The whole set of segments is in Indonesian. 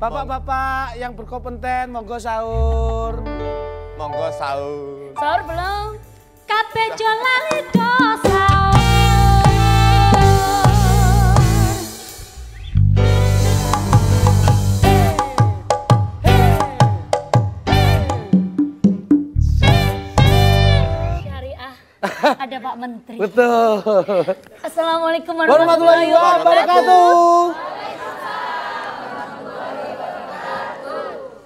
Bapak-bapak yang berkompeten, monggo sahur. Monggo sahur. Sahur belum? Kabeh jo lali do sahur. Syariah. Ada Pak Menteri. Betul. Assalamualaikum Warahmatullahi wabarakatuh.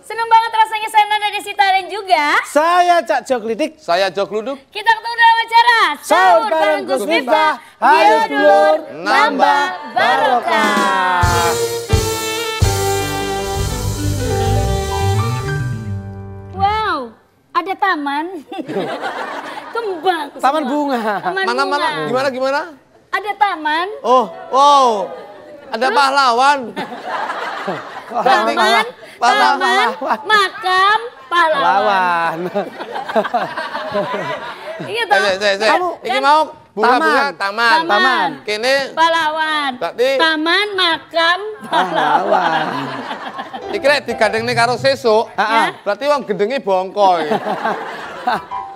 Senang banget rasanya saya Nanda Desita dan juga Saya Cak Jok Lidik. Saya Jok Luduk. kita ketemu dalam acara Sahur bareng Gus Miftah. Hayo dulur, nambah barokah. Wow, ada taman. Kembang. Taman semua. bunga. Taman Mana? bunga. Gimana? Ada taman. Oh, wow. Ada pahlawan. Taman. Taman. Makam pahlawan. Lawan. Iya toh. Iki mau bunga-bunga taman. Taman. Kene Pahlawan. berarti Taman makam pahlawan. Lawan. iki lek digandengne karo sesuk, Ya. berarti wong gendenge bongko.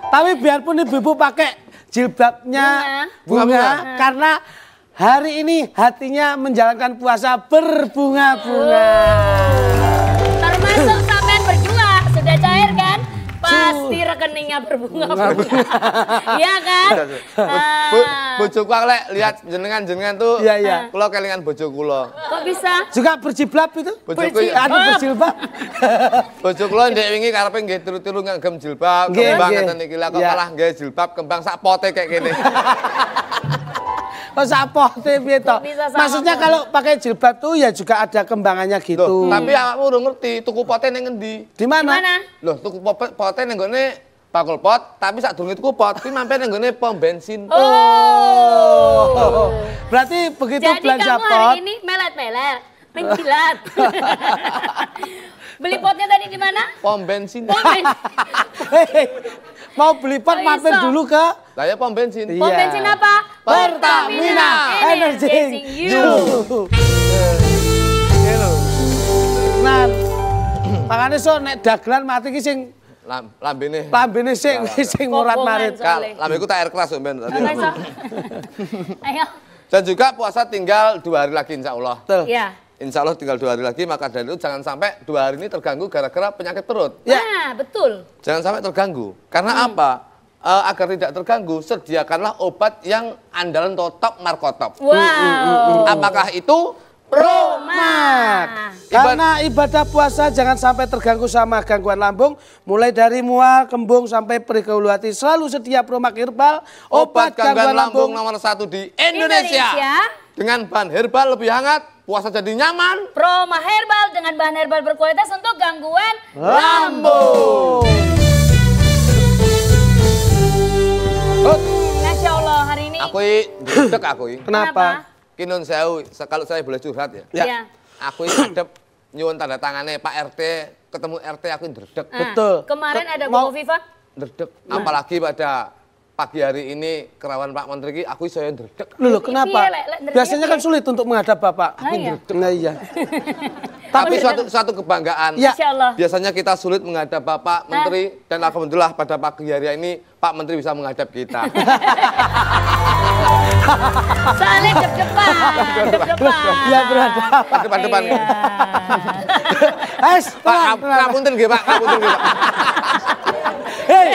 Tapi biarpun ibu-ibu pakai jilbabnya bunga, karena hari ini hatinya menjalankan puasa berbunga-bunga. Termasuk sampean berdua sudah cair kan? Pasti rekeningnya berbunga-bunga. Iya kan? Bojoku aku lek lihat jenengan tuh, Iya, iya. kula kelingan bojo kula. Kok bisa? Juga berjiblab itu? Bojoku Berjilbab. bojo kula ndek wingi karepe nggih turu-turu ngagem jilbab, Nggih, kembang nggih. ngeten iki lah kok Iya. malah nggih jilbab kembang sak pote kayak gini. Oh, sapote piye to? bisa sama Maksudnya kok. kalau pakai jilbab tuh ya juga ada kembangannya gitu. Loh, tapi awakmu udah ngerti tuku pote ning ngendi? Di mana? Gimana? Loh, tuku pote ning gone bakul pot, tapi sadurunge tuku pot, kuwi mampir ning gone pom bensin. Oh. Berarti begitu Jadi belanja kamu pot. hari ini melet-melet, menjilat. Beli potnya tadi di mana? Pom bensin. Pom bensin. Hei, mau beli pot Oh, mampir iso. dulu ke Lah ya pom bensin. Iya. Pom bensin apa? Pertamina Energizing You. Iya lho. Nah, makanya so nek dagelan mati ki sing Lambene. lambene sing murat-marit. Soalnya. Lambeku tak air keras kok ben. Nggak iso. Ayo. Dan juga puasa tinggal 2 hari lagi insya Allah. Betul. Ya. Insya Allah tinggal 2 hari lagi, maka dari itu jangan sampai 2 hari ini terganggu gara-gara penyakit perut. Ya. Nah, betul. Jangan sampai terganggu. Karena apa? Agar tidak terganggu, sediakanlah obat yang andalan top markotop. Wow. Apakah itu? Promak. Karena ibadah puasa jangan sampai terganggu sama gangguan lambung, mulai dari mual, kembung sampai perih ke ulu hati. Selalu sedia Promak Herbal, Obat gangguan lambung nomor 1 di Indonesia. Indonesia. Dengan bahan herbal lebih hangat, puasa jadi nyaman. Proma Herbal dengan bahan herbal berkualitas untuk gangguan lambung. Masya Allah hari ini. Aku duduk Kenapa? Kinun sewu, kalau saya boleh curhat ya. Ya. Aku ngadep nyuwun tanda tangannya Pak RT, ketemu RT aku ndredeg. Nah, Betul. Kemarin ada Mau- Bu Viva. Ndredeg. Apalagi pada pagi hari ini kerawan Pak Menteri ki aku saya ndredeg. Loh, kenapa? Iya, Lek, ndredeg Biasanya kan piye? sulit untuk menghadap Bapak. Nah, iya. Nah, iya. Tapi suatu kebanggaan. Ya. Insya Allah. Biasanya kita sulit menghadap Bapak Menteri dan alhamdulillah pada pagi hari ini Pak Menteri bisa menghadap kita. Soalnya dep-depan. Ya, berhadap. Depan-depan. Iya. Pak, ngapunten nggih Pak, ngapunten nggih Pak. Hei.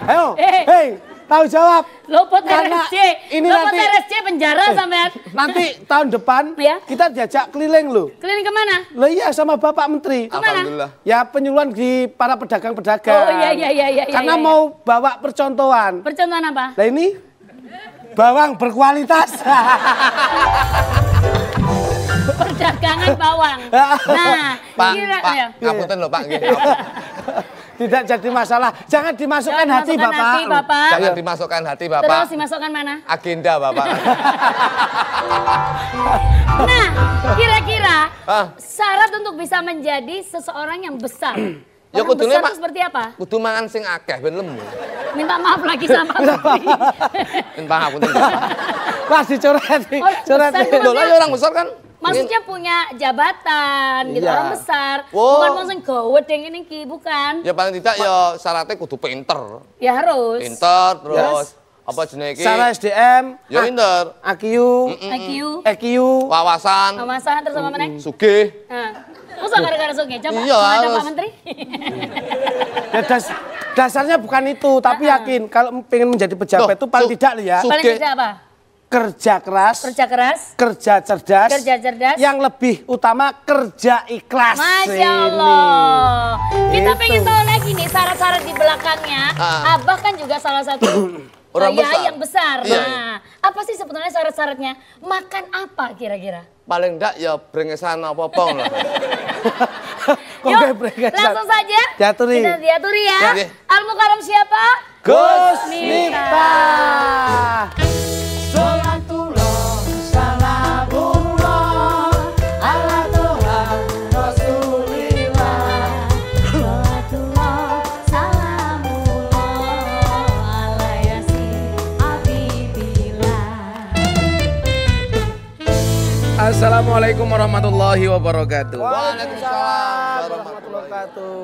Ayo. Hei, tahu jawab. Lopot Karena RSC. ini Lopot nanti- RSC penjara sampean. Nanti tahun depan Ya. kita diajak keliling loh. Keliling kemana? Lah iya sama Bapak Menteri. Alhamdulillah. Ya penyuluhan di para pedagang-pedagang. Oh, iya. Karena iya. mau bawa percontohan. Percontohan apa? Lah ini bawang berkualitas. Perdagangan bawang. Nah, Pak, kira ya. ngapunten lho Pak nggih. Tidak jadi masalah. Jangan dimasukkan Jangan hati dimasukkan Bapak. hati, Bapak. Jangan dimasukkan hati Bapak. Terus dimasukkan mana? Agenda Bapak. Nah, kira-kira Ah. syarat untuk bisa menjadi seseorang yang besar. Ya, Orang kudune, besar Pak. itu seperti apa? Kudu mangan sing akeh ben lemu. Minta maaf lagi sama Pak Menteri. Ben pangapunten Bapak. Wah dicoret. Orang besar itu Loh, lah ya orang besar kan Maksudnya punya jabatan gitu, Iya. orang besar. Wow. Bukan maksudnya gawe deng ini ki, bukan. Ya paling tidak ya syaratnya kudu pinter. Ya harus. Pinter terus apa jenenge iki? Secara SDM, Ya pinter. IQ, IQ, EQ, Wawasan, wawasan terus sama mana? sugih. Masa gara-gara suge? Coba Iya, ada harus. Pak Menteri. ya dasarnya bukan itu, tapi yakin kalau pengen menjadi pejabat Loh, itu paling tidak ya, Paling Suge. tidak apa? kerja keras, Kerja keras, kerja cerdas, kerja cerdas. yang lebih utama kerja ikhlas. Masya Ini. Allah. Kita Gitu. pengen tahu lagi nih syarat-syarat di belakangnya. Abah kan juga salah satu Orang ya, besar. yang besar. Iya. Nah, apa sih sebetulnya syarat-syaratnya? Makan apa kira-kira? Paling enggak ya brengesan apa-apa lah. Kok Yuk, kayak brengsek? langsung saja. Diaturi. Kita diaturi ya. Oke. Al Mukarram siapa? Gus Miftah. Miftah. Salatullah, salamullah, ala Tuhan Rasulillah. Salatullah, salamullah, ala yasin habibillah. Assalamualaikum warahmatullahi wabarakatuh. Waalaikumsalam warahmatullahi wabarakatuh.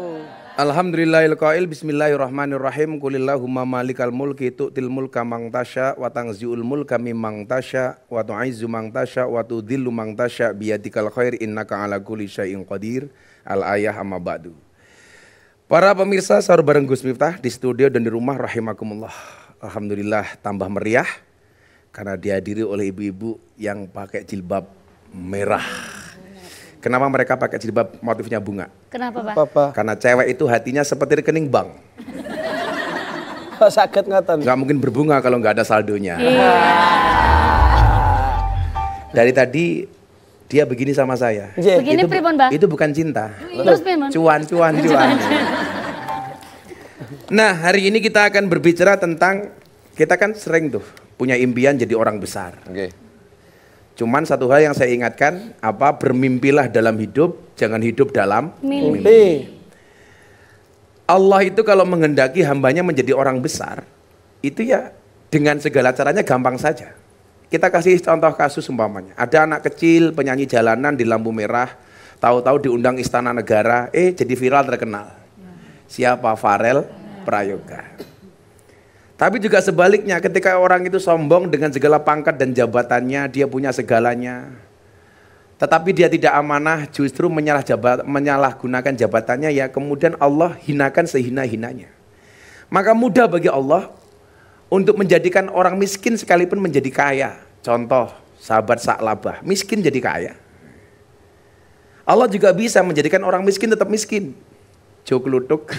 Alhamdulillahil qail bismillahirrahmanirrahim. Qulillahumma malikal mulki tu'til mulka man tasya wa tanzi'ul mulka mimman tasya wa tu'izzu man tasya wa tudhillu man tasya biyadikal khair innaka ala kulli syai'in qadir. Al ayah amma ba'du. Para pemirsa sahur bareng Gus Miftah di studio dan di rumah rahimakumullah. Alhamdulillah tambah meriah karena dihadiri oleh ibu-ibu yang pakai jilbab merah. Kenapa mereka pakai jilbab motifnya bunga? Kenapa, Pak? Apa? Karena cewek itu hatinya seperti rekening bank. Kok sakit ngoten? Nggak mungkin berbunga kalau nggak ada saldonya. Iya. Dari tadi dia begini sama saya. Iya. Begini pripun, Pak? Itu bukan cinta. Terus pripun? Cuan. Nah, hari ini kita akan berbicara tentang, kita kan sering tuh punya impian jadi orang besar. Oke. Cuman satu hal yang saya ingatkan, bermimpilah dalam hidup, jangan hidup dalam Mimpi. Allah itu kalau menghendaki hambanya menjadi orang besar, itu ya dengan segala caranya gampang saja. Kita kasih contoh kasus umpamanya, ada anak kecil penyanyi jalanan di lampu merah, tahu-tahu diundang Istana Negara, jadi viral terkenal. Siapa? Farel Prayoga. Tapi juga sebaliknya, ketika orang itu sombong dengan segala pangkat dan jabatannya, dia punya segalanya, tetapi dia tidak amanah, justru menyalahgunakan jabatannya, ya kemudian Allah hinakan sehina-hinanya. Maka mudah bagi Allah untuk menjadikan orang miskin sekalipun menjadi kaya. Contoh, sahabat Sa'labah, miskin jadi kaya. Allah juga bisa menjadikan orang miskin tetap miskin. Jok lutuk.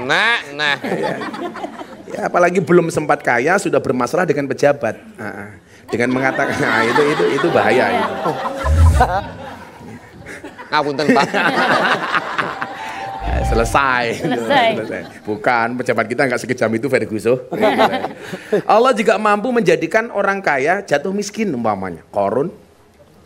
Nah. Ya, apalagi belum sempat kaya sudah bermasalah dengan pejabat. Dengan mengatakan, nah, itu bahaya itu. Ngapunten, Pak. Selesai. Bukan, pejabat kita nggak sekejam itu, Ferguson. Allah juga mampu menjadikan orang kaya jatuh miskin umpamanya. Korun,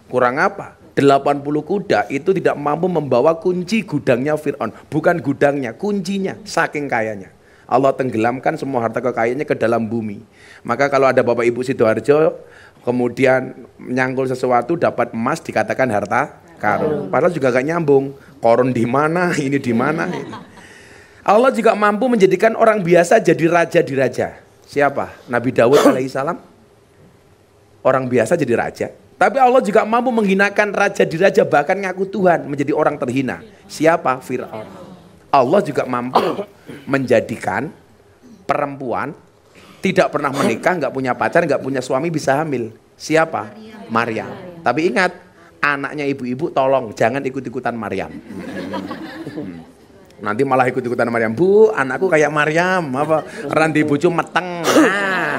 kurang apa? 80 kuda itu tidak mampu membawa kunci gudangnya Fir'aun. Bukan gudangnya, kuncinya, saking kayanya. Allah tenggelamkan semua harta kekayaannya ke dalam bumi. Maka kalau ada Bapak Ibu Sidoarjo, kemudian nyangkul sesuatu dapat emas dikatakan harta karun. Padahal juga gak nyambung. Korun di mana, ini di mana. Allah juga mampu menjadikan orang biasa jadi raja di raja. Siapa? Nabi Daud alaihissalam. Orang biasa jadi raja. Tapi Allah juga mampu menghinakan raja di raja, bahkan ngaku Tuhan, menjadi orang terhina. Siapa? Fir'aun. Allah juga mampu menjadikan perempuan tidak pernah menikah, nggak punya pacar, nggak punya suami bisa hamil. Siapa? Maryam. Tapi ingat, anaknya ibu-ibu tolong jangan ikut-ikutan Maryam. Nanti malah ikut-ikutan Maryam. Bu, anakku kayak Maryam, apa? Randi bojo meteng. Nah,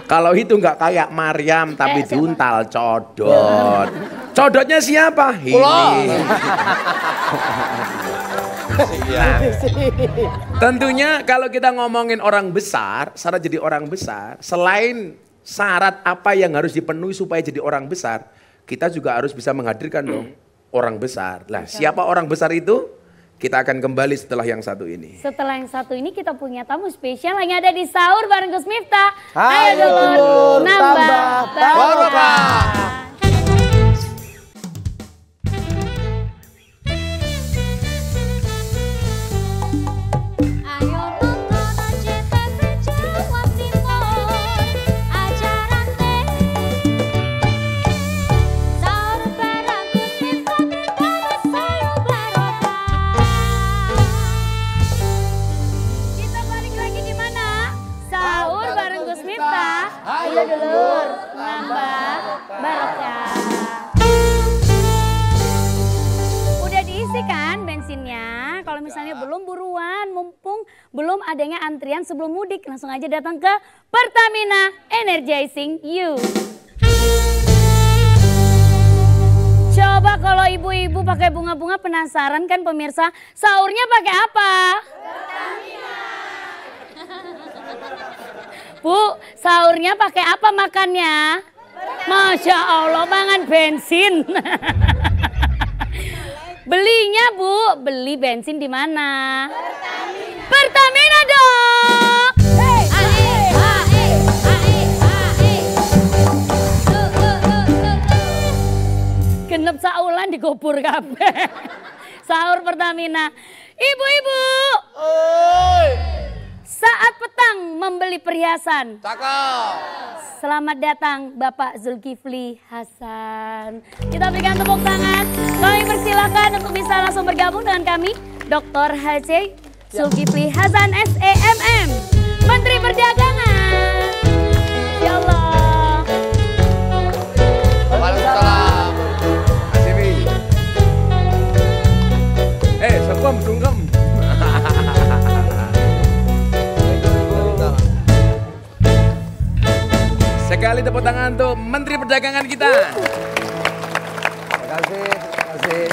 kalau itu nggak kayak Maryam tapi diuntal, codot. Codotnya siapa? Ini. Nah, tentunya kalau kita ngomongin orang besar, syarat jadi orang besar, selain syarat apa yang harus dipenuhi supaya jadi orang besar, kita juga harus bisa menghadirkan dong orang besar. Lah, siapa orang besar itu? Kita akan kembali setelah yang satu ini. Setelah yang satu ini kita punya tamu spesial yang ada di sahur bareng Gus Miftah. Ayo dulur, tambah barokah. Ayo nonton AJTV Jawa Timur, ajaran deh. Sahur bareng Gus Miftah terus selalu barokah. Kita balik lagi di mana? Sahur bareng Gus Miftah. Ayo dulur, nambah barokah. Udah diisi kan bensinnya? Kalau misalnya belum buruan, mumpung belum adanya antrian sebelum mudik, langsung aja datang ke Pertamina Energizing You. Coba kalau ibu-ibu pakai bunga-bunga, penasaran kan pemirsa? Sahurnya pakai apa? Bu, sahurnya pakai apa makannya? Masya Allah, mangan bensin. Belinya Bu, beli bensin di mana? Pertamina dong. Ae, ae, ae, ae. Genep saulan digopur kabeh. Sahur Pertamina. Ibu-ibu, saat petang membeli perhiasan. Cakep. Selamat datang Bapak Zulkifli Hasan. Kita berikan tepuk tangan. Kami persilakan untuk bisa langsung bergabung dengan kami, Dr. H.C. Zulkifli Hasan SEMM, Menteri Perdagangan. Ya Allah. Waalaikumsalam. Asibi. Sungkem, sungkem. Sekali tepuk tangan untuk Menteri Perdagangan kita. Terima kasih.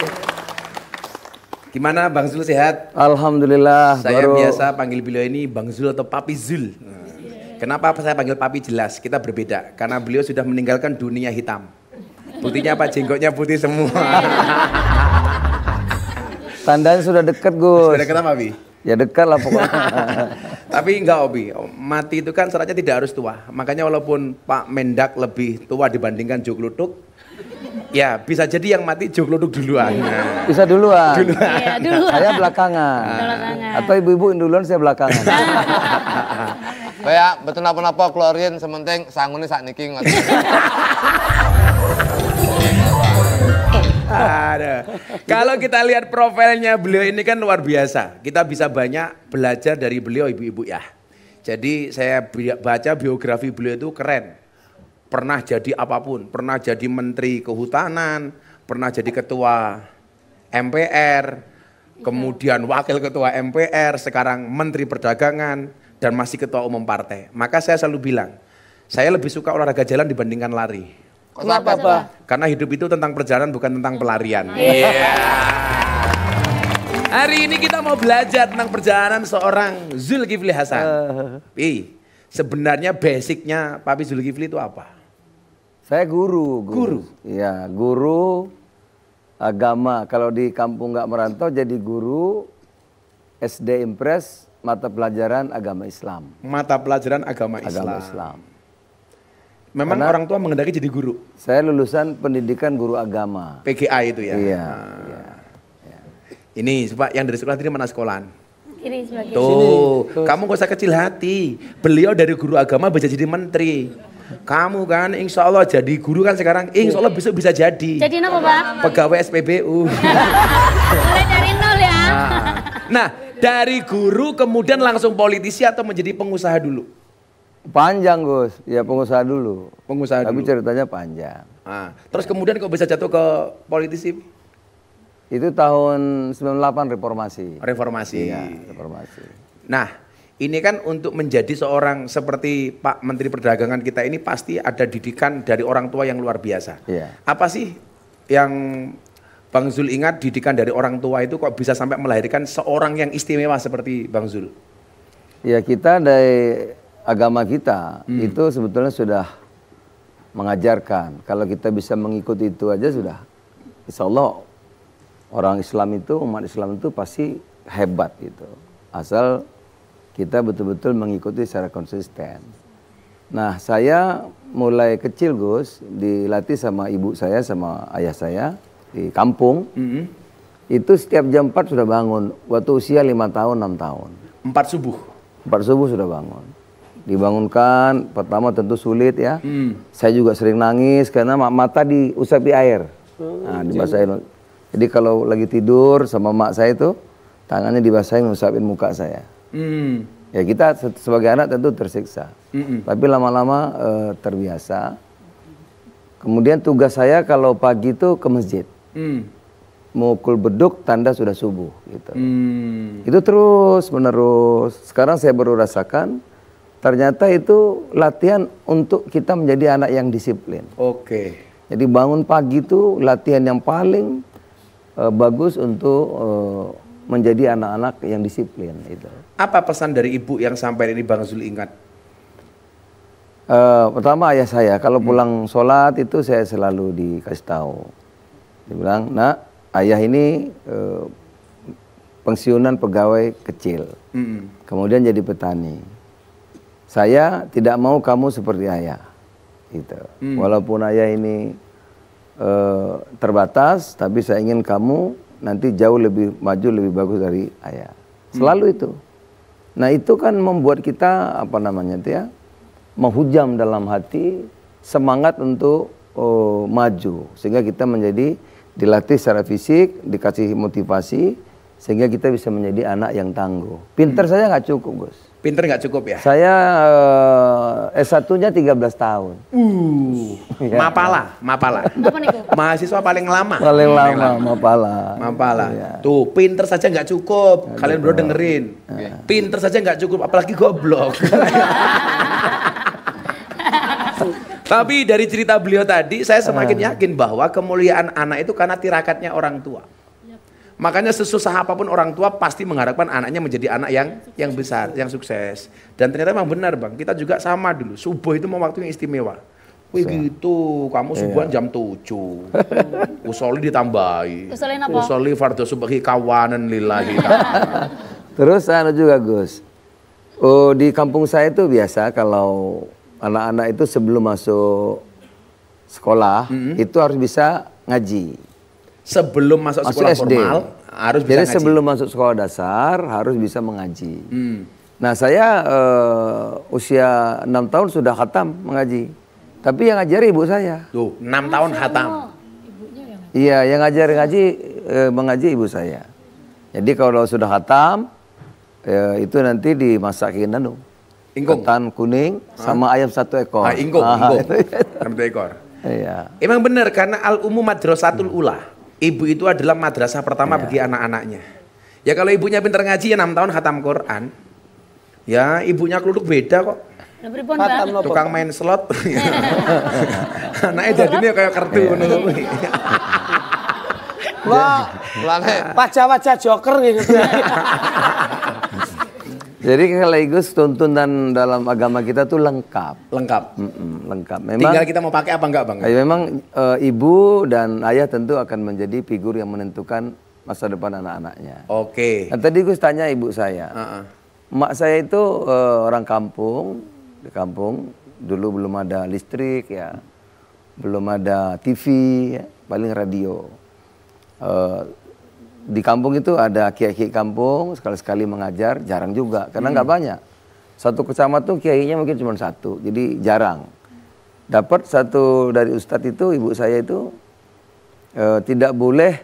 Gimana Bang Zul, sehat? Alhamdulillah. Saya biasa panggil beliau ini Bang Zul atau Papi Zul. Kenapa saya panggil Papi? Jelas, kita berbeda. Karena beliau sudah meninggalkan dunia hitam. Buktinya apa? Jenggotnya putih semua. Tandanya sudah dekat, Gus. Sudah dekat apa, Papi? Ya dekat lah pokoknya. Tapi enggak, Obi. Mati itu kan syaratnya tidak harus tua. Makanya walaupun Pak Mendak lebih tua dibandingkan Jo Kluthuk, ya bisa jadi yang mati Jo Kluthuk duluan. Nah. Bisa duluan. Iya, duluan. Saya belakangan. Belakangan. Atau ibu-ibu duluan, saya belakangan. Kayak betul apa-apa keluarin sementing sangune sak niki ngoten. Ada. Kalau kita lihat profilnya beliau ini kan luar biasa. Kita bisa banyak belajar dari beliau, ibu-ibu ya. Jadi saya baca biografi beliau itu keren. Pernah jadi apapun, pernah jadi menteri kehutanan, pernah jadi ketua MPR, kemudian wakil ketua MPR, sekarang menteri perdagangan, dan masih ketua umum partai. Maka saya selalu bilang, saya lebih suka olahraga jalan dibandingkan lari. Kenapa, Pak? Karena hidup itu tentang perjalanan bukan tentang pelarian. Iya. Hari ini kita mau belajar tentang perjalanan seorang Zulkifli Hasan. Sebenarnya basicnya Papi Zulkifli itu apa? Saya guru. Guru? Iya, guru agama. Kalau di kampung nggak merantau jadi guru SD Impres mata pelajaran agama Islam. Mata pelajaran agama Islam. Agama Islam. Memang Karena orang tua menghendaki jadi guru? Saya lulusan pendidikan guru agama. PGA itu ya? Iya. Ini Pak, yang dari sekolah tadi mana sekolahan? Kiri sebagai Tuh, kamu gak usah kecil hati. Beliau dari guru agama bisa jadi menteri. Kamu kan insya Allah jadi guru kan sekarang, insya Allah besok bisa jadi. Jadi apa, Pak? Pegawai SPBU. Mulai dari nol ya. Nah, dari guru kemudian langsung politisi atau menjadi pengusaha dulu? Panjang, Gus. Ya pengusaha dulu. Pengusaha Tapi dulu. ceritanya panjang. Terus kemudian kok bisa jatuh ke politisi? Itu tahun 98 reformasi. Reformasi. Iya, reformasi. Nah, ini kan untuk menjadi seorang seperti Pak Menteri Perdagangan kita ini pasti ada didikan dari orang tua yang luar biasa. Iya. Apa sih yang Bang Zul ingat didikan dari orang tua itu kok bisa sampai melahirkan seorang yang istimewa seperti Bang Zul? Ya kita dari agama kita itu sebetulnya sudah mengajarkan. Kalau kita bisa mengikuti itu aja sudah insya Allah Orang Islam itu, umat Islam itu pasti hebat gitu. Asal kita betul-betul mengikuti secara konsisten. Nah, saya mulai kecil Gus, dilatih sama ibu saya sama ayah saya di kampung. Itu setiap jam 4 sudah bangun, waktu usia 5 tahun, 6 tahun. 4 subuh? 4 subuh sudah bangun. Dibangunkan, pertama tentu sulit ya. Saya juga sering nangis karena mata diusapi air. Nah, dibasahin. Jadi kalau lagi tidur sama mak saya itu, tangannya dibasahin ngusapin muka saya. Ya kita sebagai anak tentu tersiksa. Tapi lama-lama terbiasa. Kemudian tugas saya kalau pagi itu ke masjid. Mukul beduk tanda sudah subuh gitu. Itu terus menerus. Sekarang saya baru rasakan ternyata itu latihan untuk kita menjadi anak yang disiplin. Oke. Jadi bangun pagi itu latihan yang paling bagus untuk menjadi anak-anak yang disiplin itu. Apa pesan dari ibu yang sampai ini Bang Zul ingat? Pertama ayah saya kalau pulang sholat itu saya selalu dikasih tahu. Dia bilang, nak, ayah ini pensiunan pegawai kecil, kemudian jadi petani. Saya tidak mau kamu seperti ayah, gitu. Walaupun ayah ini terbatas, tapi saya ingin kamu nanti jauh lebih maju, lebih bagus dari ayah. Selalu itu. Nah itu kan membuat kita apa namanya itu ya, menghujam dalam hati semangat untuk maju, sehingga kita menjadi dilatih secara fisik, dikasih motivasi, sehingga kita bisa menjadi anak yang tangguh. Pinter saja nggak cukup, Gus. Pinter nggak cukup ya? Saya S1-nya 13 tahun. Mapala. Apa nih kok? Mahasiswa paling lama. Paling lama, Mapala. Mapala. Iya. Tuh, pinter saja nggak cukup. Kalian berdua dengerin. Pinter saja nggak cukup, apalagi goblok. Tapi dari cerita beliau tadi, saya semakin yakin bahwa kemuliaan anak itu karena tirakatnya orang tua. Makanya sesusah apapun orang tua pasti mengharapkan anaknya menjadi anak yang besar, yang sukses. Dan ternyata memang benar Bang, kita juga sama dulu. Subuh itu mau waktu yang istimewa. Wih gitu, kamu subuhan jam 7. Usoli ditambahi. Usolin apa? Usoli fardhu subhi kawanan lillahi. Terus anu juga Gus. Oh, di kampung saya itu biasa kalau anak-anak itu sebelum masuk sekolah itu harus bisa ngaji. Sebelum masuk sekolah SD. formal harus bisa Jadi ngaji. sebelum masuk sekolah dasar harus bisa mengaji. Nah saya usia 6 tahun sudah khatam mengaji. Tapi yang ngajari ibu saya. Tuh, 6 tahun khatam. Iya, yang ngajar mengaji ibu saya. Jadi kalau sudah khatam itu nanti dimasakin Ingkung. ketan kuning sama ayam 1 ekor. Ingkung. Itu. 6 ekor. Iya. Emang benar karena al-ummu madrasatul ula. Ibu itu adalah madrasah pertama bagi anak-anaknya. Ya kalau ibunya pintar ngaji ya 6 tahun khatam Quran. Ya ibunya keluduk beda kok. Lah pripun, Mbak? Tukang main slot. Anaknya jadinya kayak kartu ngono. Wah, wajah-wajah joker gitu. Jadi sekaligus tuntunan dalam agama kita tuh lengkap. Lengkap. Lengkap. Memang Tinggal kita mau pakai apa enggak Bang? memang ibu dan ayah tentu akan menjadi figur yang menentukan masa depan anak-anaknya. Oke. Nah, tadi Gus tanya ibu saya. Mak saya itu orang kampung, di kampung dulu belum ada listrik ya, belum ada TV, ya, paling radio. Di kampung itu ada kiai-kiai kampung, sekali-sekali mengajar, jarang juga, karena nggak banyak. Satu kecamatan tuh kiainya mungkin cuma 1, jadi jarang. Dapat satu dari ustadz itu, ibu saya itu tidak boleh,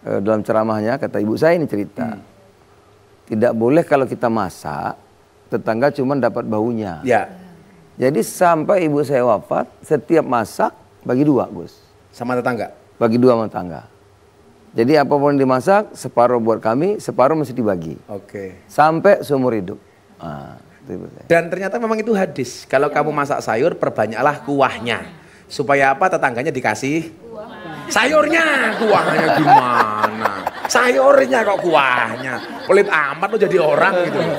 dalam ceramahnya, kata ibu saya ini cerita, tidak boleh kalau kita masak, tetangga cuma dapat baunya. Ya. Jadi sampai ibu saya wafat, setiap masak bagi 2 Gus. Sama tetangga. Bagi 2 sama tetangga. Jadi apapun yang dimasak, separuh buat kami, separuh mesti dibagi. Oke. Sampai seumur hidup. Nah, itu ibu saya. Dan ternyata memang itu hadis. Kalau kamu masak sayur, perbanyaklah kuahnya. Supaya apa? Tetangganya dikasih sayurnya. Kuahnya gimana? Sayurnya kok kuahnya. Pelit amat lo jadi orang gitu loh.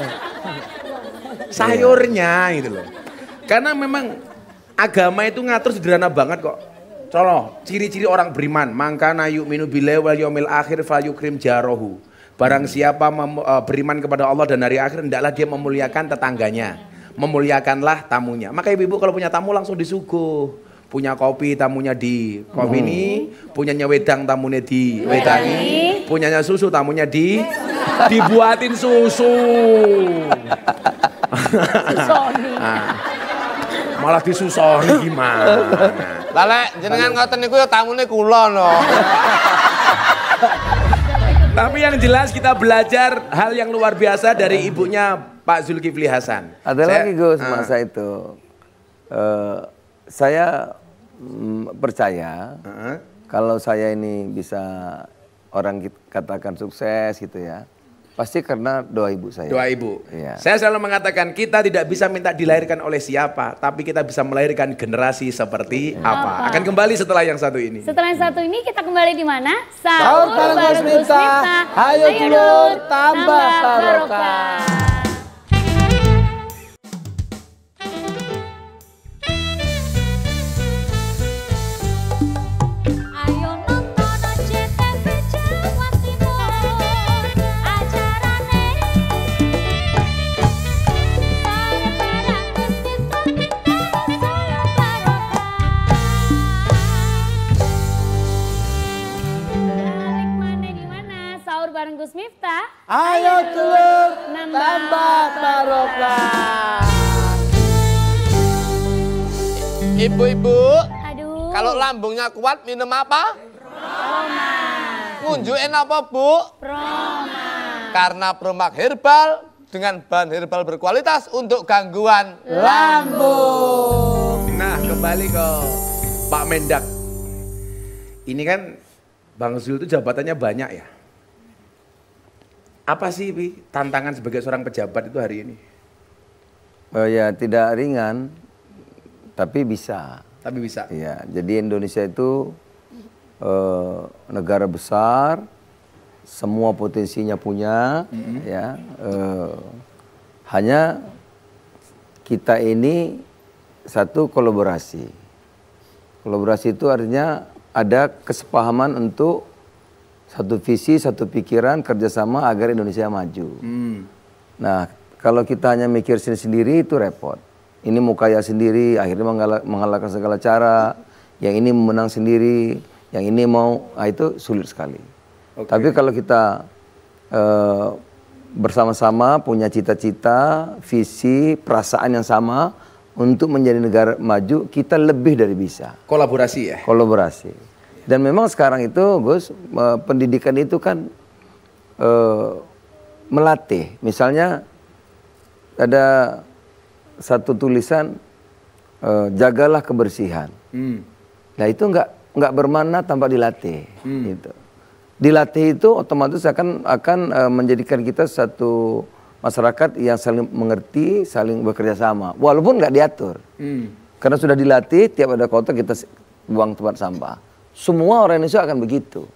Sayurnya gitu loh. Karena memang agama itu ngatur sederhana banget kok. Contoh, ciri-ciri orang beriman, mangkana yu'minu billahi wal yaumil akhir falyukrim jarohu. Barang siapa beriman kepada Allah dan hari akhir, hendaklah dia memuliakan tetangganya. Memuliakanlah tamunya. Maka ibu-ibu kalau punya tamu langsung disuguh. Punya kopi, tamunya di kopi ini. Punyanya wedang, tamunya di wedangi. Punyanya susu, tamunya dibuatin susu. Malah disusoni gimana? Lalek jenengan ngoten niku ya tamune kula no. Tapi yang jelas kita belajar hal yang luar biasa dari ibunya Pak Zulkifli Hasan. Ada lagi Gus, masa itu. Saya percaya kalau saya ini bisa orang katakan sukses gitu ya. Pasti karena doa ibu saya. Doa ibu. Iya. Saya selalu mengatakan kita tidak bisa minta dilahirkan oleh siapa, tapi kita bisa melahirkan generasi seperti apa. Akan kembali setelah yang satu ini. Setelah yang satu ini kita kembali di mana? Sahur bareng Gus Miftah. Ayo dulur, tambah barokah. Ayo nonton JTV Jawa Timur, acarane Sahur bareng Gus Miftah, saya barokah. Balik mana di mana? Sahur bareng Gus Miftah. Ayo dulur, Nambah tambah barokah. Ibu-ibu, Aduh. kalau lambungnya kuat minum apa? Roma. Ngunjukin apa Bu? Roma. Karena Promak Herbal dengan bahan herbal berkualitas untuk gangguan Lambung. Nah, kembali ke Pak Mendak. Ini kan Bang Zul itu jabatannya banyak ya. Apa sih Pi, tantangan sebagai seorang pejabat itu hari ini? Oh ya tidak ringan, tapi bisa. Tapi bisa. Ya, jadi Indonesia itu negara besar, semua potensinya punya, ya. Hanya kita ini satu kolaborasi. Kolaborasi itu artinya ada kesepahaman untuk satu visi, satu pikiran, kerjasama agar Indonesia maju. Nah, kalau kita hanya mikir sendiri itu repot. Ini mau kaya sendiri, akhirnya mengalahkan segala cara. Yang ini menang sendiri, yang ini mau, itu sulit sekali. Tapi kalau kita bersama-sama punya cita-cita, visi, perasaan yang sama untuk menjadi negara maju, kita lebih dari bisa. Kolaborasi ya? Kolaborasi. Dan memang sekarang itu Gus, pendidikan itu kan melatih. Misalnya ada satu tulisan, jagalah kebersihan. Nah itu nggak bermakna tanpa dilatih. Gitu. Dilatih itu otomatis akan menjadikan kita satu masyarakat yang saling mengerti, saling bekerja sama. Walaupun nggak diatur. Karena sudah dilatih, tiap ada kota kita buang tempat sampah. Semua orang Indonesia akan begitu.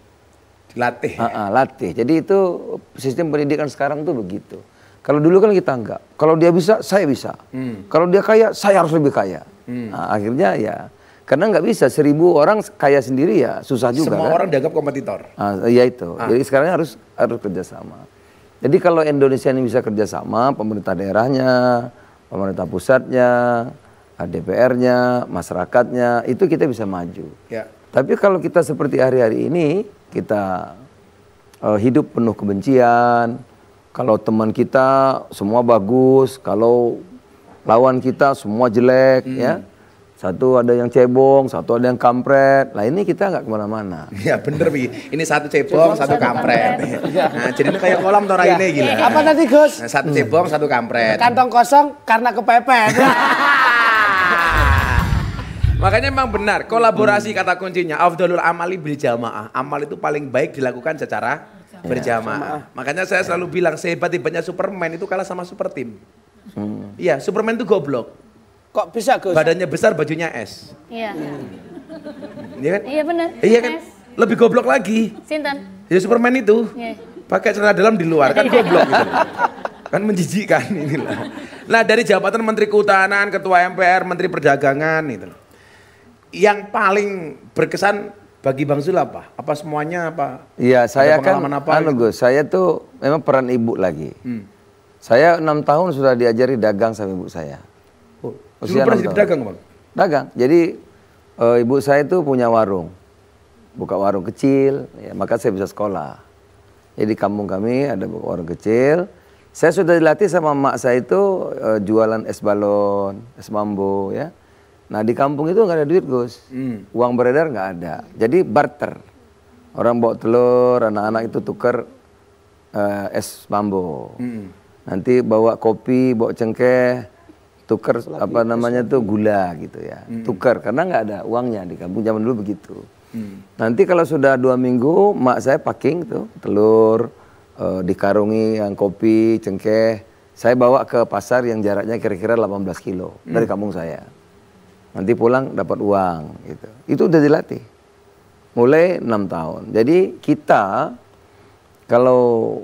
Dilatih. Latih. Jadi itu sistem pendidikan sekarang tuh begitu. Kalau dulu kan kita enggak. Kalau dia bisa, saya bisa. Kalau dia kaya, saya harus lebih kaya. Nah, akhirnya ya, karena nggak bisa 1000 orang kaya sendiri ya susah juga. Semua kan? orang dianggap kompetitor. Ya itu. Jadi sekarang harus kerjasama. Jadi kalau Indonesia ini bisa kerjasama, pemerintah daerahnya, pemerintah pusatnya, DPR-nya, masyarakatnya, itu kita bisa maju. Ya. Tapi kalau kita seperti hari-hari ini, kita hidup penuh kebencian, kalau teman kita semua bagus, kalau lawan kita semua jelek, ya. Satu ada yang cebong, satu ada yang kampret. Nah ini kita nggak kemana-mana. Ya bener Pi. Ini satu cebong, satu kampret. Nah jadi ini kayak kolam tora ini gila. Apa tadi Gus? Nah, satu cebong, satu kampret. Kantong kosong karena kepepet. Makanya memang benar, kolaborasi kata kuncinya. Afdhalul amali bil jamaah. Amal itu paling baik dilakukan secara berjamaah. Makanya saya selalu bilang sehebat-hebatnya Superman itu kalah sama super team. Iya, Superman itu goblok. Kok bisa Gus? Badannya besar, bajunya es. Iya. Iya kan? Iya benar. Iya kan? Yes. Lebih goblok lagi. Sinten? Ya Superman itu. Iya. Pakai celana dalam di luar kan goblok gitu. Kan menjijikkan inilah. Nah, dari jabatan Menteri Kehutanan, Ketua MPR, Menteri Perdagangan itu. yang paling berkesan bagi Bang Zul apa? Apa semuanya apa? Iya, saya kan pengalaman apa gitu? Gus, saya tuh memang peran ibu lagi. Saya 6 tahun sudah diajari dagang sama ibu saya. Oh, Usia dulu pernah 6 jadi tahun. pedagang, Bang? Dagang. Jadi ibu saya itu punya warung. Buka warung kecil, ya, maka saya bisa sekolah. Jadi di kampung kami ada warung kecil. Saya sudah dilatih sama emak saya itu jualan es balon, es mambo ya. Nah di kampung itu nggak ada duit Gus, uang beredar nggak ada. Jadi barter, orang bawa telur, anak-anak itu tukar es mambo. Nanti bawa kopi, bawa cengkeh, tukar apa namanya tuh gula gitu ya. Tukar karena nggak ada uangnya di kampung zaman dulu begitu. Nanti kalau sudah 2 minggu, mak saya packing tuh telur, dikarungi yang kopi, cengkeh. Saya bawa ke pasar yang jaraknya kira-kira 18 kilo dari kampung saya. Nanti pulang dapat uang gitu. Itu udah dilatih. Mulai 6 tahun. Jadi kita kalau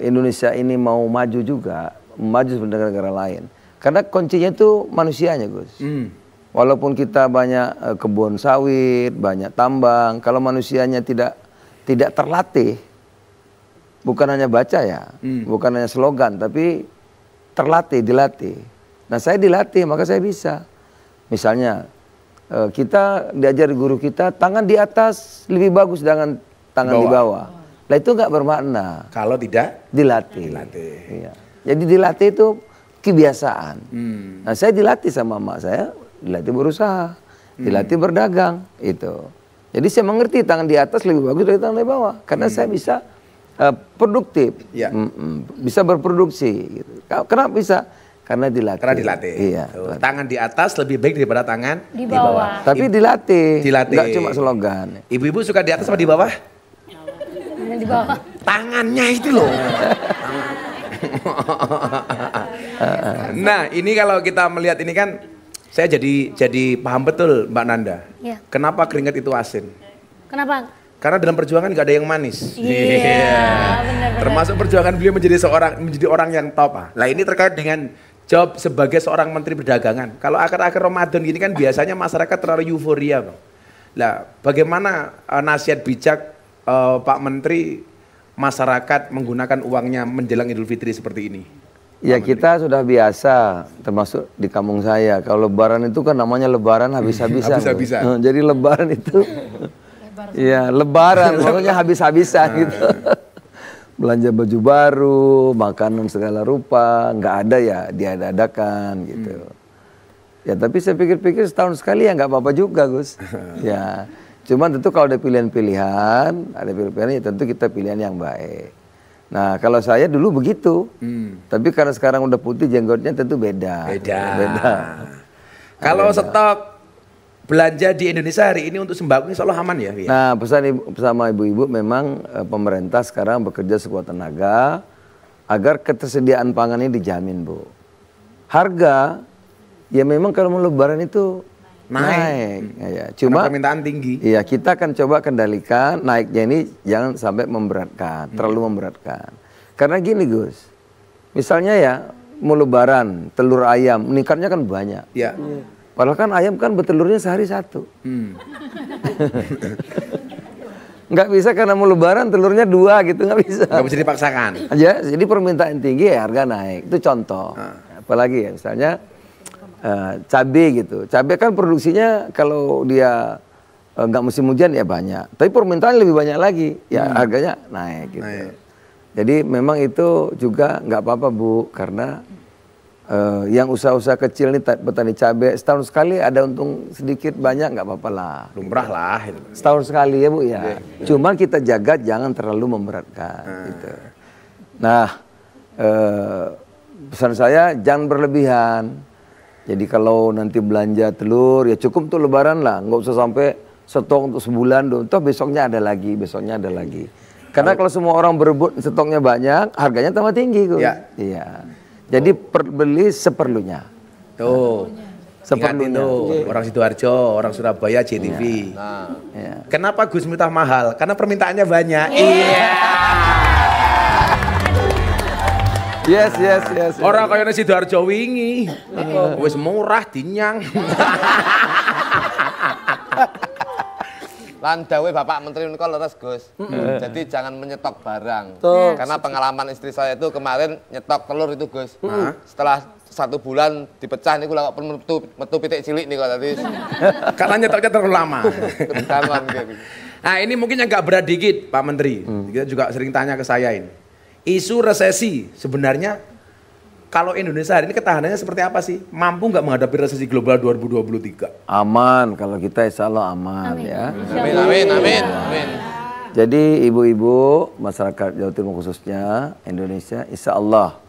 Indonesia ini mau maju juga, maju seperti negara-negara lain. Karena kuncinya itu manusianya, Gus. Walaupun kita banyak kebun sawit, banyak tambang, kalau manusianya tidak terlatih, bukan hanya baca ya, bukan hanya slogan, tapi terlatih, dilatih. Nah saya dilatih, maka saya bisa. Misalnya kita diajar guru kita tangan di atas lebih bagus dengan tangan di bawah. Nah itu nggak bermakna. Kalau tidak Dilatih. Iya. Jadi dilatih itu kebiasaan. Nah saya dilatih sama emak saya, dilatih berusaha, dilatih berdagang itu. Jadi saya mengerti tangan di atas lebih bagus dari tangan di bawah karena saya bisa produktif, bisa berproduksi. Gitu. Kenapa bisa? Karena dilatih. Karena dilatih. Iya. Tuh, tangan di atas lebih baik daripada tangan Di bawah. Tapi dilatih. Dilatih. Nggak cuma slogan. Ibu-ibu suka di atas apa di bawah? Di bawah. Tangannya itu loh. Nah, ini kalau kita melihat ini kan saya jadi paham betul Mbak Nanda. Iya. Kenapa keringat itu asin? Kenapa? Karena dalam perjuangan nggak ada yang manis. Iya, benar-benar. Termasuk perjuangan beliau menjadi orang yang top. Lah ini terkait dengan job sebagai seorang menteri perdagangan. Kalau akhir-akhir Ramadan gini kan biasanya masyarakat terlalu euforia, Bang. Lah, bagaimana nasihat bijak Pak Menteri masyarakat menggunakan uangnya menjelang Idul Fitri seperti ini? Ya kita sudah biasa, termasuk di kampung saya. Kalau Lebaran itu kan namanya Lebaran habis-habisan. Habis-habisan. Jadi Lebaran itu, ya Lebaran, pokoknya habis-habisan gitu. Belanja baju baru, makanan segala rupa, nggak ada ya diadakan gitu. Ya tapi saya pikir-pikir setahun sekali ya nggak apa-apa juga Gus. Ya, cuman tentu kalau ada pilihan-pilihan, ya tentu kita pilihan yang baik. Nah kalau saya dulu begitu, tapi karena sekarang udah putih jenggotnya tentu beda. Beda. Kalau stok belanja di Indonesia hari ini untuk sembako insya Allah aman ya? Nah pesan sama ibu-ibu memang pemerintah sekarang bekerja sekuat tenaga agar ketersediaan pangan ini dijamin Bu. Harga ya memang kalau mau Lebaran itu naik. Ya, cuma karena permintaan tinggi. Iya kita akan coba kendalikan naiknya ini jangan sampai memberatkan, terlalu memberatkan. Karena gini Gus, misalnya ya mau Lebaran telur ayam meningkatnya kan banyak. Ya. Padahal kan ayam kan bertelurnya sehari 1. Nggak bisa karena mau Lebaran telurnya 2 gitu, nggak bisa. Nggak bisa dipaksakan. Ya, jadi permintaan tinggi ya harga naik, itu contoh. Apalagi ya misalnya cabai gitu. Cabai kan produksinya kalau dia nggak musim hujan ya banyak. Tapi permintaan lebih banyak lagi, ya harganya naik gitu. Jadi memang itu juga nggak apa-apa Bu, karena yang usaha-usaha kecil nih petani cabai setahun sekali ada untung sedikit banyak nggak apa-apa lah. Lumrah lah. Gitu. Setahun sekali ya Bu ya. Cuman kita jaga jangan terlalu memberatkan. Gitu. Nah pesan saya jangan berlebihan. Jadi kalau nanti belanja telur ya cukup tuh Lebaran lah, nggak usah sampai stok untuk sebulan dong. Toh besoknya ada lagi, besoknya ada lagi. Karena kalau semua orang berebut stoknya banyak, harganya tambah tinggi kok. Iya. Jadi beli seperlunya. Tuh. Seperlunya. Tuh, orang Sidoarjo, orang Surabaya, JTV. Kenapa Gus Miftah mahal? Karena permintaannya banyak. Iya. Yes. Orang kaya Sidoarjo wingi. Wis murah dinyang. Lan dawuhe Bapak Menteri niku leres, Gus. Jadi jangan menyetok barang. Betul. Karena pengalaman istri saya itu kemarin nyetok telur itu, Gus. Setelah 1 bulan dipecah niku lak metu pitik cilik niku tadi. Karena nyetoknya terlalu lama. Ketahuan gitu. Nah ini mungkin yang agak berat dikit Pak Menteri. Kita juga sering tanya ke saya ini. Isu resesi sebenarnya kalau Indonesia hari ini ketahanannya seperti apa sih? Mampu nggak menghadapi resesi global 2023? Aman, kalau kita insya Allah aman ya. Amin. Jadi ibu-ibu, masyarakat Jawa Timur khususnya, Indonesia, insya Allah.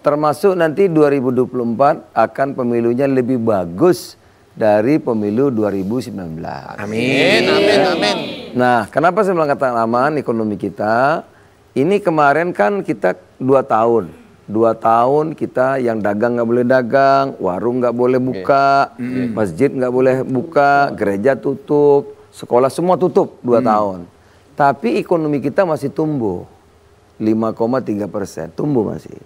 Termasuk nanti 2024 akan pemilunya lebih bagus dari pemilu 2019. Amin. Nah, kenapa saya bilang kata aman ekonomi kita? Ini kemarin kan kita 2 tahun. 2 tahun kita yang dagang nggak boleh dagang, warung nggak boleh buka, masjid nggak boleh buka, gereja tutup, sekolah semua tutup 2 tahun. Tapi ekonomi kita masih tumbuh 5,3%, tumbuh masih.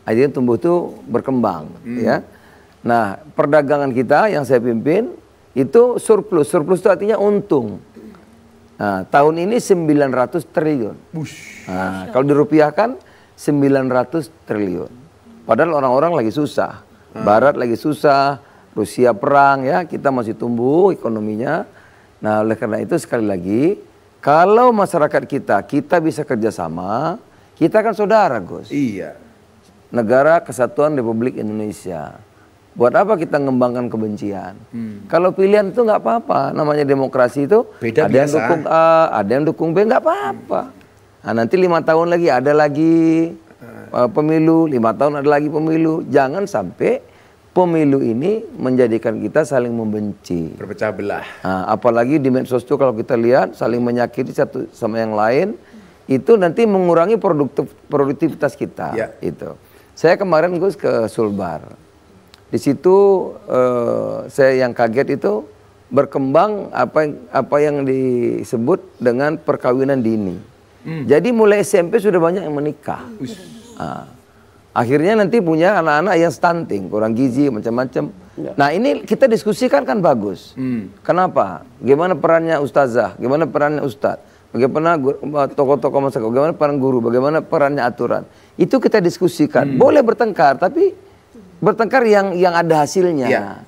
Akhirnya tumbuh itu berkembang, ya. Nah, perdagangan kita yang saya pimpin itu surplus itu artinya untung. Nah, tahun ini 900 triliun. Nah, kalau dirupiahkan 900 triliun. Padahal orang-orang lagi susah. Barat lagi susah, Rusia perang ya, kita masih tumbuh ekonominya. Nah, oleh karena itu sekali lagi, kalau masyarakat kita bisa kerjasama, kita kan saudara, Gus. Iya. Negara Kesatuan Republik Indonesia. Buat apa kita ngembangkan kebencian? Kalau pilihan itu nggak apa-apa, namanya demokrasi itu. Beda ada yang biasa. dukung A, ada yang dukung B, nggak apa-apa. Nah, nanti 5 tahun lagi ada lagi pemilu, 5 tahun ada lagi pemilu. Jangan sampai pemilu ini menjadikan kita saling membenci. Berpecah belah. Nah, apalagi di medsos itu kalau kita lihat saling menyakiti satu sama yang lain, itu nanti mengurangi produktivitas kita. Ya. Itu. Saya kemarin Gus ke Sulbar. Di situ saya yang kaget itu berkembang apa yang disebut dengan perkawinan dini. Jadi mulai SMP sudah banyak yang menikah. Nah, akhirnya nanti punya anak-anak yang stunting, kurang gizi, macam-macam. Nah ini kita diskusikan kan bagus. Kenapa? Bagaimana perannya ustazah? Bagaimana perannya ustadz? Bagaimana tokoh-tokoh masyarakat? Bagaimana peran guru? Bagaimana perannya aturan? Itu kita diskusikan. Boleh bertengkar, tapi bertengkar yang ada hasilnya. Ya.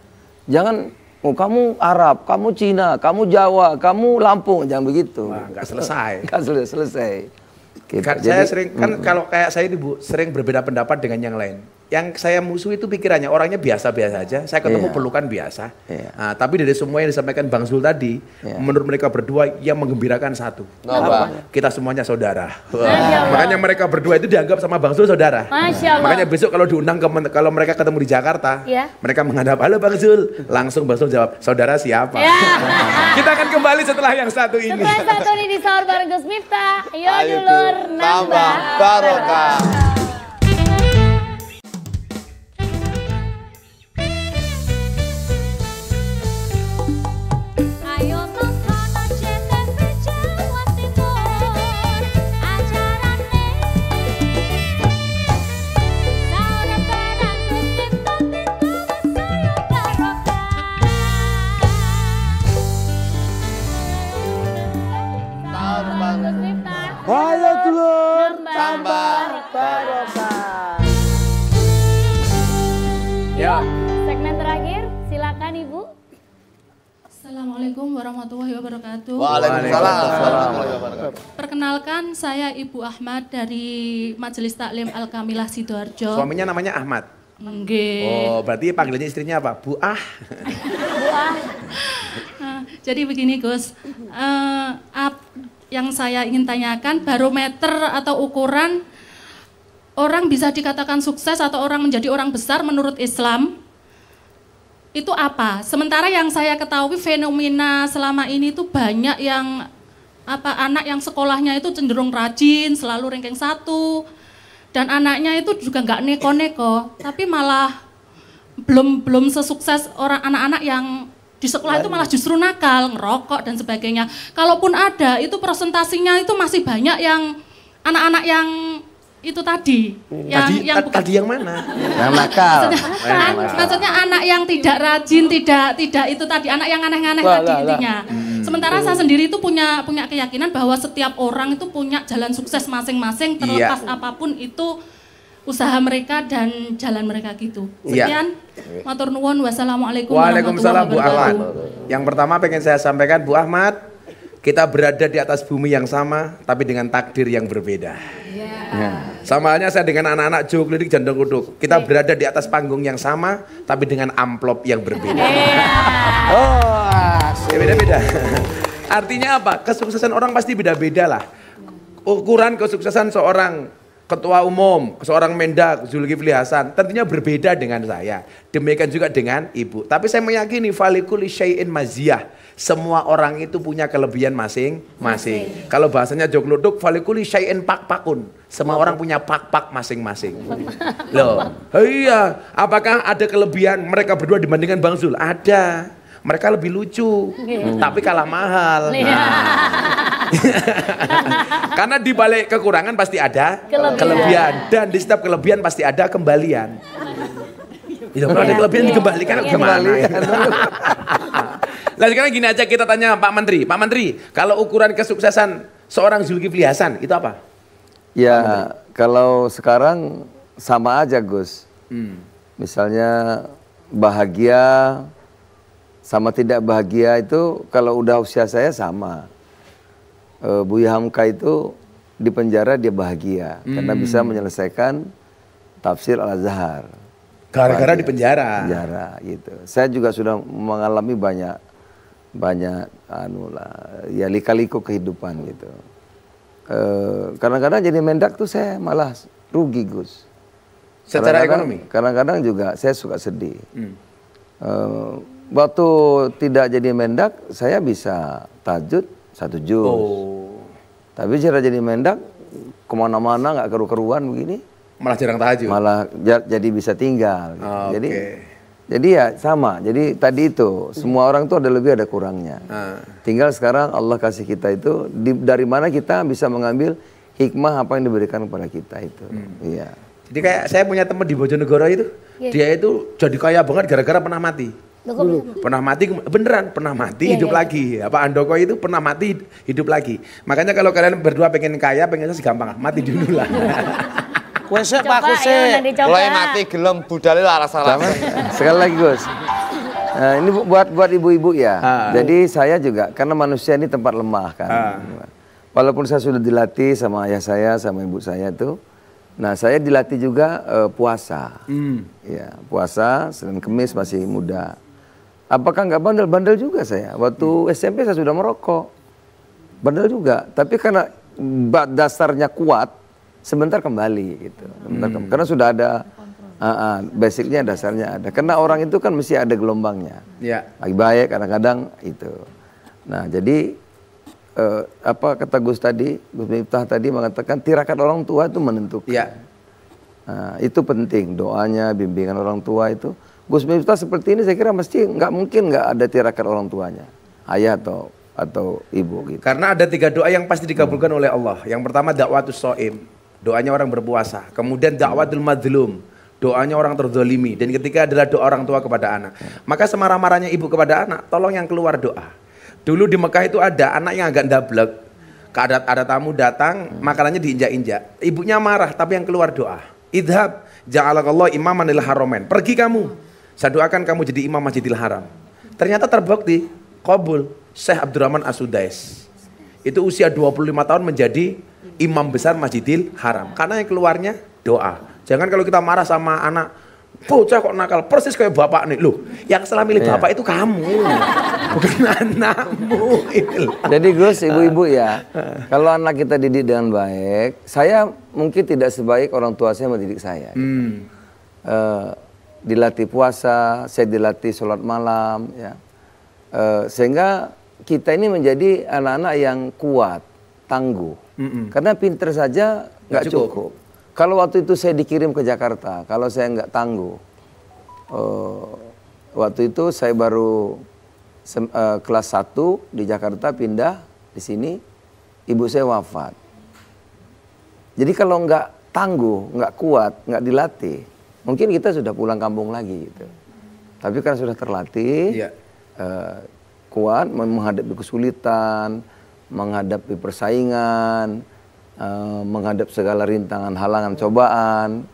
Jangan oh, kamu Arab, kamu Cina, kamu Jawa, kamu Lampung, jangan begitu. Wah, nggak selesai. Nggak selesai. Gitu. Kan saya sering kalau kayak saya ini Bu sering berbeda pendapat dengan yang lain. Yang saya musuh itu pikirannya orangnya biasa-biasa aja. Saya ketemu pelukan biasa. Nah, tapi dari semua yang disampaikan Bang Zul tadi, menurut mereka berdua yang menggembirakan satu. Apa? Kita semuanya saudara. Makanya mereka berdua itu dianggap sama Bang Zul saudara. Masya Allah. Makanya besok kalau diundang kalau mereka ketemu di Jakarta, mereka menghadap, halo Bang Zul. Langsung Bang Zul jawab, saudara siapa? Kita akan kembali setelah yang satu ini. Setelah satu ini di sahur bareng Gus Miftah. Ayo dulur tambah barokah. Ayo nonton JTV Jawa Timur, acarane sahur bareng Gus Miftah Sayur Barokah. Sahur bareng Gus Miftah. Ayo dulur, Tambah barokah. Yuk, segmen terakhir, silakan Ibu. Assalamualaikum warahmatullahi wabarakatuh. Waalaikumsalam warahmatullahi wabarakatuh. Perkenalkan saya Ibu Ahmad dari Majelis Taklim Al-Kamilah Sidoarjo. Suaminya namanya Ahmad. Nggih. Oh, berarti panggilannya istrinya apa? Bu Ah. Nah, jadi begini Gus, yang saya ingin tanyakan barometer atau ukuran orang bisa dikatakan sukses atau orang menjadi orang besar menurut Islam itu apa? Sementara yang saya ketahui fenomena selama ini itu banyak yang anak yang sekolahnya itu cenderung rajin, selalu ranking 1 dan anaknya itu juga nggak neko-neko, tapi malah belum sesukses orang anak-anak yang di sekolah itu malah justru nakal, ngerokok dan sebagainya. Kalaupun ada, itu presentasinya itu masih banyak yang anak-anak yang itu tadi. Tadi yang mana? Yang nakal. Maksudnya anak yang tidak rajin, tidak itu tadi, anak yang aneh-aneh tadi intinya. Sementara saya sendiri itu punya keyakinan bahwa setiap orang itu punya jalan sukses masing-masing, terlepas apapun itu usaha mereka dan jalan mereka gitu. Sekian, matur nuwun, wassalamualaikum Waalaikumsalam Bu Ahmad. wabarakatuh. Yang pertama pengen saya sampaikan Bu Ahmad, kita berada di atas bumi yang sama tapi dengan takdir yang berbeda. Sama halnya saya dengan anak-anak Joglo Jandong Kuduk. Kita berada di atas panggung yang sama tapi dengan amplop yang berbeda. Beda-beda. Artinya apa? Kesuksesan orang pasti beda-beda lah. Ukuran kesuksesan seorang ketua umum, seorang Mendak, Zulkifli Hasan, tentunya berbeda dengan saya. Demikian juga dengan ibu. Tapi saya meyakini falikuli syai'in maziyah. Semua orang itu punya kelebihan masing-masing. Kalau bahasanya Joglodok, falikuli syai'in pak-pakun. Semua orang punya pak-pak masing-masing. Loh, iya. Apakah ada kelebihan mereka berdua dibandingkan Bang Zul? Ada. Mereka lebih lucu, tapi kalah mahal. Karena di balik kekurangan pasti ada kelebihan. Dan di setiap kelebihan pasti ada kembalian. Ya, kalau ada kelebihan dikembalikan gimana? Nah sekarang gini aja kita tanya Pak Menteri. Pak Menteri, kalau ukuran kesuksesan seorang Zulkifli Hasan itu apa? Ya, kalau sekarang sama aja Gus. Misalnya bahagia sama tidak bahagia itu kalau udah usia saya sama. Buya Hamka itu di penjara dia bahagia karena bisa menyelesaikan tafsir Al-Azhar. Gara-gara di penjara. Penjara gitu. Saya juga sudah mengalami banyak ya lika-liku kehidupan gitu. Kadang-kadang jadi Mendak tuh saya malah rugi Gus. Secara ekonomi? Kadang-kadang juga saya suka sedih. Waktu tidak jadi Mendak, saya bisa tahajud 1 juz. Tapi cara jadi Mendak, kemana-mana nggak keru-keruan begini. Malah jarang tahajud? Malah jadi bisa tinggal. Gitu. Jadi ya sama. Jadi tadi itu, semua orang tuh ada lebih ada kurangnya. Tinggal sekarang Allah kasih kita itu, dari mana kita bisa mengambil hikmah apa yang diberikan kepada kita itu. Iya. Jadi kayak saya punya teman di Bojonegoro itu, dia itu jadi kaya banget gara-gara pernah mati. Pernah mati, beneran pernah mati hidup lagi. Pak Andoko itu pernah mati hidup lagi. Makanya kalau kalian berdua pengen kaya, pengennya segampang mati dulu lah. Wesek Pak Kusek. Mulai mati gelem budale laras-laras. Sekali lagi Gus. Ini buat ibu-ibu ya. Jadi saya juga karena manusia ini tempat lemah kan. Walaupun saya sudah dilatih sama ayah saya sama ibu saya itu. Nah saya dilatih juga puasa. Ya, puasa Senin Kemis masih muda. Apakah nggak bandel-bandel juga saya? Waktu SMP saya sudah merokok. Bandel juga. Tapi karena dasarnya kuat, sebentar kembali gitu. Karena sudah ada basicnya, dasarnya ada. Karena orang itu kan mesti ada gelombangnya. Lagi baik kadang-kadang itu. Nah jadi apa kata Gus tadi, Gus Miftah tadi mengatakan tirakat orang tua itu menentukan. Nah, itu penting doanya, bimbingan orang tua itu. Gus Miftah seperti ini saya kira mesti nggak mungkin nggak ada tirakat orang tuanya, ayah atau ibu gitu. Karena ada 3 doa yang pasti dikabulkan oleh Allah. Yang pertama dakwatus shaim, doanya orang berpuasa. Kemudian dakwatul madlum, doanya orang terzalimi. Dan ketiga adalah doa orang tua kepada anak. Maka semarah-marahnya ibu kepada anak, tolong yang keluar doa. Dulu di Mekah itu ada anak yang agak ndablek. Ada tamu datang, makanannya diinjak-injak. Ibunya marah, tapi yang keluar doa. Idhab ja'alakallahu imaman lil haramain. Pergi kamu. Saya doakan kamu jadi imam Masjidil Haram. Ternyata terbukti qabul Syekh Abdurrahman As-Sudais. Itu usia 25 tahun menjadi imam besar Masjidil Haram. Karena yang keluarnya doa. Jangan kalau kita marah sama anak, bocah kok nakal, persis kayak bapak nih. Loh, yang salah milih bapak itu kamu, bukan anakmu. Jadi Gus, ibu-ibu ya, kalau anak kita didik dengan baik, saya mungkin tidak sebaik orang tua saya mendidik saya. Dilatih puasa, saya dilatih sholat malam, ya. Sehingga kita ini menjadi anak-anak yang kuat, tangguh. Karena pinter saja nggak cukup. Kalau waktu itu saya dikirim ke Jakarta, kalau saya nggak tangguh, waktu itu saya baru kelas 1 di Jakarta, pindah di sini, ibu saya wafat. Jadi kalau nggak tangguh, nggak kuat, nggak dilatih, mungkin kita sudah pulang kampung lagi gitu. Tapi kan sudah terlatih, kuat menghadapi kesulitan, menghadapi persaingan, menghadapi segala rintangan, halangan, cobaan,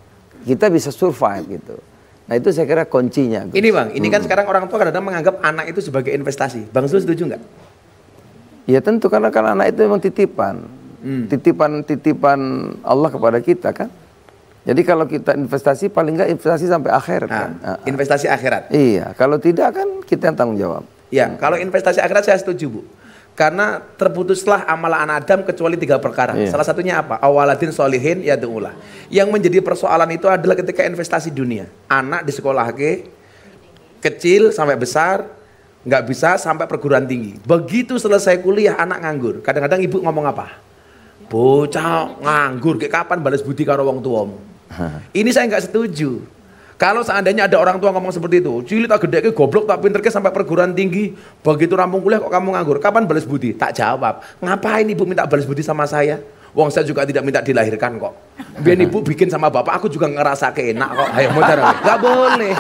kita bisa survive gitu. Nah itu saya kira kuncinya. Ini Bang, ini kan sekarang orang tua kadang-kadang menganggap anak itu sebagai investasi. Bang Zul setuju nggak? Ya tentu karena kan anak itu memang titipan, titipan Allah kepada kita kan. Jadi kalau kita investasi paling nggak investasi sampai akhir kan. Investasi akhirat. Iya, kalau tidak kan kita yang tanggung jawab. Ya, kalau investasi akhirat saya setuju Bu. Karena terputuslah amal anak Adam kecuali 3 perkara. Salah satunya apa? Awaladin solihin yad'ulah. Yang menjadi persoalan itu adalah ketika investasi dunia. Anak di sekolah kecil sampai besar, nggak bisa sampai perguruan tinggi. Begitu selesai kuliah anak nganggur. Kadang-kadang ibu ngomong apa? Bocah nganggur, kayak kapan balas budi karo wong tuamu? Ini saya nggak setuju. Kalau seandainya ada orang tua ngomong seperti itu, cilik tak gede ke goblok tak pinter ke sampai perguruan tinggi, begitu rampung kuliah kok kamu nganggur, kapan balas budi? Tak jawab, ngapain ibu minta balas budi sama saya? Wong saya juga tidak minta dilahirkan kok. Biar ibu bikin sama bapak, aku juga ngerasa keenak kok. Ayo modern, nggak boleh.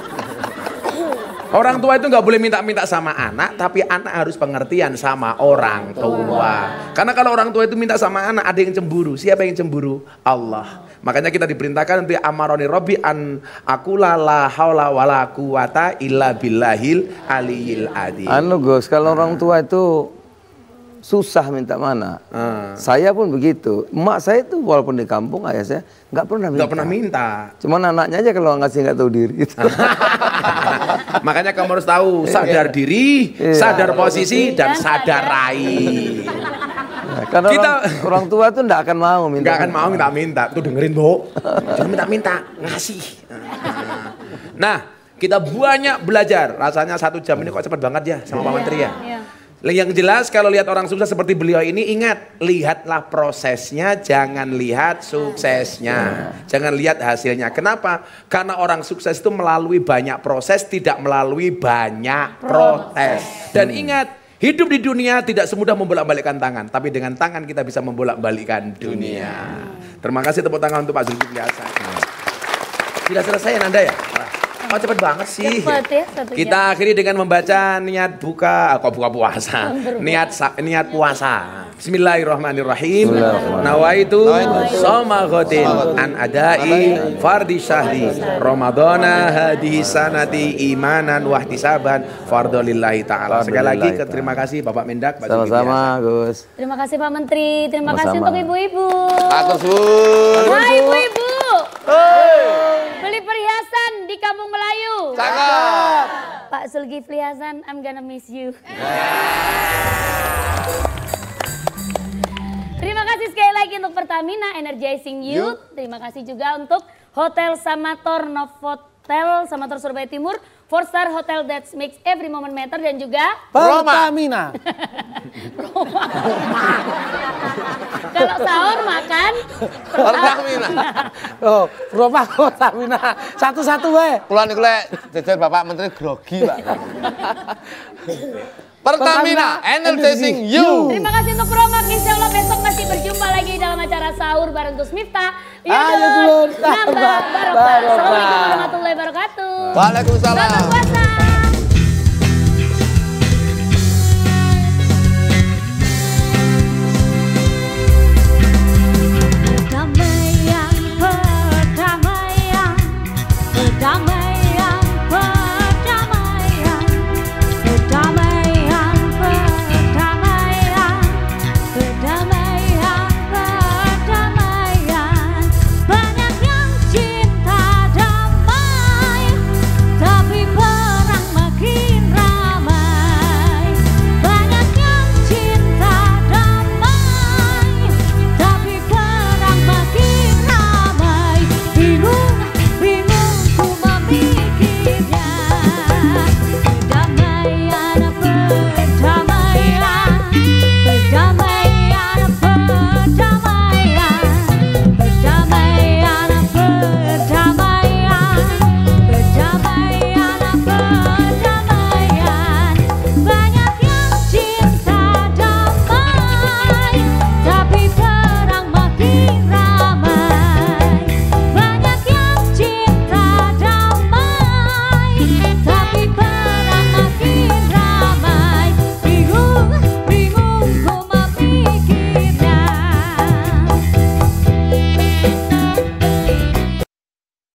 Orang tua itu nggak boleh minta-minta sama anak, tapi anak harus pengertian sama orang tua. Karena kalau orang tua itu minta sama anak, ada yang cemburu. Siapa yang cemburu? Allah. Makanya kita diperintahkan untuk amaroni robbi an aqula la haula wala quwata illa billahil aliyil adzim. Gus, kalau orang tua itu susah minta mana. Saya pun begitu. Emak saya itu walaupun di kampung ayah saya nggak pernah minta. Nggak pernah minta. Cuman anaknya aja kalau ngasih nggak tahu diri. Gitu. Makanya kamu harus tahu sadar diri, sadar posisi dan sadar rai. Nah, karena orang tua tuh nggak akan mau minta. Nggak akan mau minta. Tuh dengerin Bu. Jangan minta, ngasih. Nah, kita banyak belajar. Rasanya 1 jam ini kok cepat banget ya sama Pak Menteri ya. Yang jelas kalau lihat orang sukses seperti beliau ini, ingat, lihatlah prosesnya, jangan lihat suksesnya. Jangan lihat hasilnya. Kenapa? Karena orang sukses itu melalui banyak proses, tidak melalui banyak protes. Dan ingat, hidup di dunia tidak semudah membolak-balikkan tangan, tapi dengan tangan kita bisa membolak-balikkan dunia. Terima kasih, tepuk tangan untuk Pak Zulkifli Hasan. Tidak selesai Anda ya? Oh cepet banget sih. Cepet ya, 1 jam. Kita akhiri dengan membaca niat buka puasa. Niat puasa. Bismillahirrahmanirrahim. Nawaitu soma ghodin an adai fardi syahri Ramadana hadhihi sanati imanan wahtisaban fardolillahi ta'ala. Sekali lagi terima kasih Bapak Mendak. Sama-sama Gus. Terima kasih Pak Menteri, terima kasih untuk ibu-ibu. Hai ibu-ibu. Beli perhiasan di Kampung Melayu. Cakep. Pak Zulkifli Hasan, I'm gonna miss you. Terima kasih sekali lagi untuk Pertamina Energizing Youth. Terima kasih juga untuk Hotel Samator Novotel Samator Surabaya Timur, 4-star hotel that makes every moment matter, dan juga Pertamina. Kalau sahur makan Pertamina. Oh, Roma Pertamina. Satu-satu we. Kula niku lek jajan Bapak Menteri grogi, Pak. Pertamina Energizing You. Terima kasih untuk Romak. Insya Allah besok masih berjumpa lagi dalam acara sahur bareng Gus Miftah. Ayo dulur. Nambah barokah. Assalamualaikum warahmatullahi wabarakatuh. Waalaikumsalam. Selamat puasa.